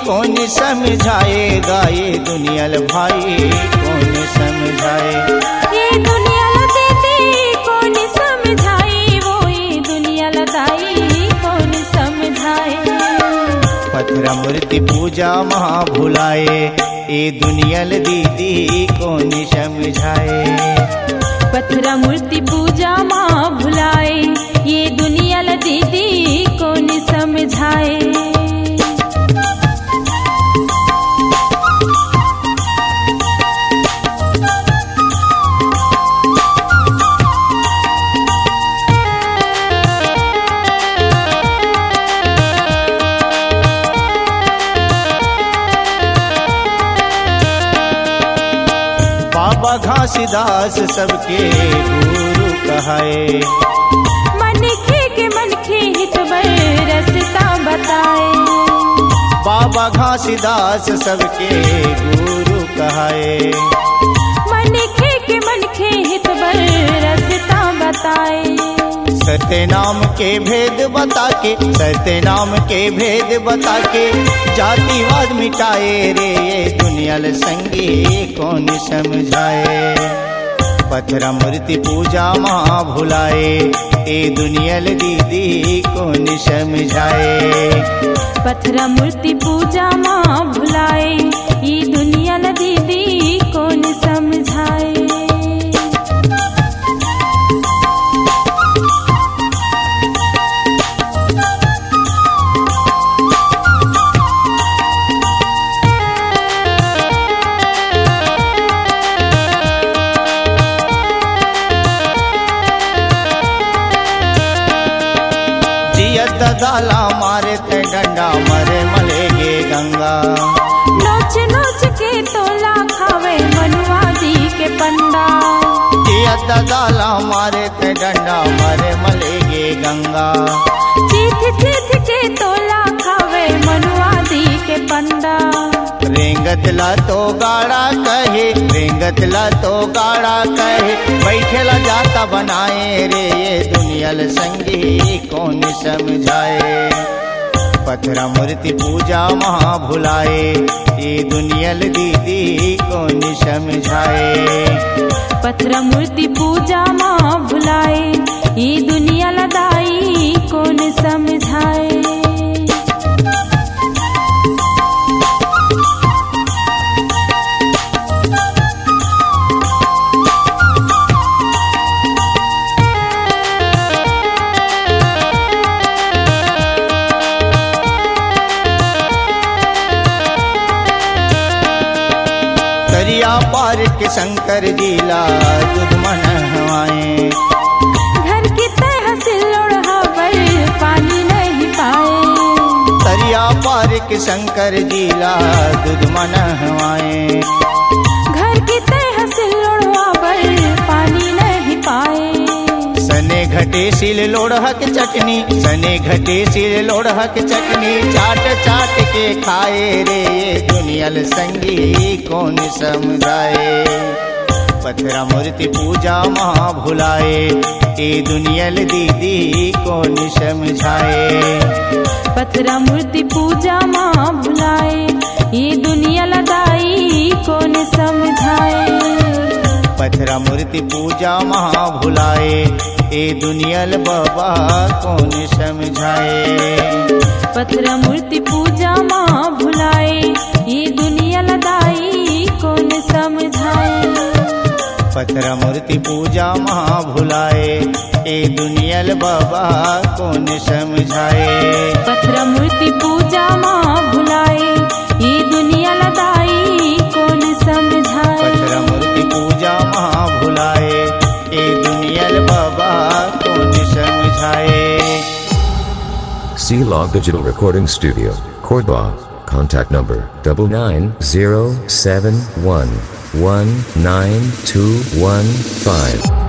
कौन समझाएगा ये दुनियल भाई कौन समझाए। ये दुनियल दीदी कौन समझाए, वो ये दुनियल दाई कौन समझाए। पत्थर मूर्ति पूजा महा भुलाए, ये दुनियल दीदी कौन समझाए। पत्थर मूर्ति पूजा माँ भुलाए, ये दुनियल दीदी कौन समझाए। बाबा घासीदास सबके गुरु कहाए, मनखे के मनखे हितवर रस्ता बताए। बाबा घासीदास सबके गुरु कहाए, मनखे के मनखे हितवर रस्ता बताए। सत्य नाम के भेद बता के, सत्य नाम के भेद बता के जातिवाद मिटाए रे ये दुनियल संगी कौन समझाए। पत्थर मूर्ति पूजा माँ भुलाए, ये दुनियल दीदी कौन समझाए। पत्थर मूर्ति पूजा माँ भुलाए, ये दुनियल दीदी कौन समझाए। दाला मारे ते डंडा मरे मलेगे गंगा। नोच नोच के तोला खावे मनुआ जी के पंडा। दाला मारे ते डंडा मरे मलेगे गंगा। चीथ चीथ के तोला खावे मनुआ जी के पंडा। रेंगत ला तो गाड़ा कहे, रेंगत ला तो गाड़ा कहे बैठेला जाता बनाए रे ये दुनियल संगी कौन समझाए। पत्थर मूर्ति पूजा महा भुलाए, ये दुनियल दीदी कौन समझाए। पत्थर मूर्ति पूजा माँ भुलाए, ये दुनियल दाई कौन समझाए। दरिया पार के शंकर जिला दूध मन हवाए। घर की तरह से लोढ़ावर पानी नहीं पाए। दरिया पार के शंकर जिला दूध मन हवाए। घर की तरह से लोढ़ावर पानी नहीं पाए। सने घटे सिल लोढ़क चटनी, सने घटे सिल लोढ़क चटनी चाट चाट के खाए रे ये दुनियल संगी कौन समझाए। पत्थर मूर्ति पूजा महा भुलाए, ये दुनियल दीदी कौन समझाए। पत्थर मूर्ति पूजा माँ भुलाए, ये दुनियल दाई कौन समझाए। पत्थर मूर्ति पूजा महा भुलाए, ये दुनियल बाबा कौन समझाए। पत्थर मूर्ति पूजा माँ भुलाए, ये दुनियल दाई कौन समझाए। पत्थर मूर्ति पूजा महा भुलाए, ये दुनियल बाबा कौन समझाए। पत्थर मूर्ति पूजा माँ भुलाए, ये दुनियल दाई कौन समझाए। पत्थर मूर्ति पूजा महा भुलाए, ये दुनियल बाबा कौन समझाए। C-Log Digital Recording Studio, Cordoba. Contact number 9907119215.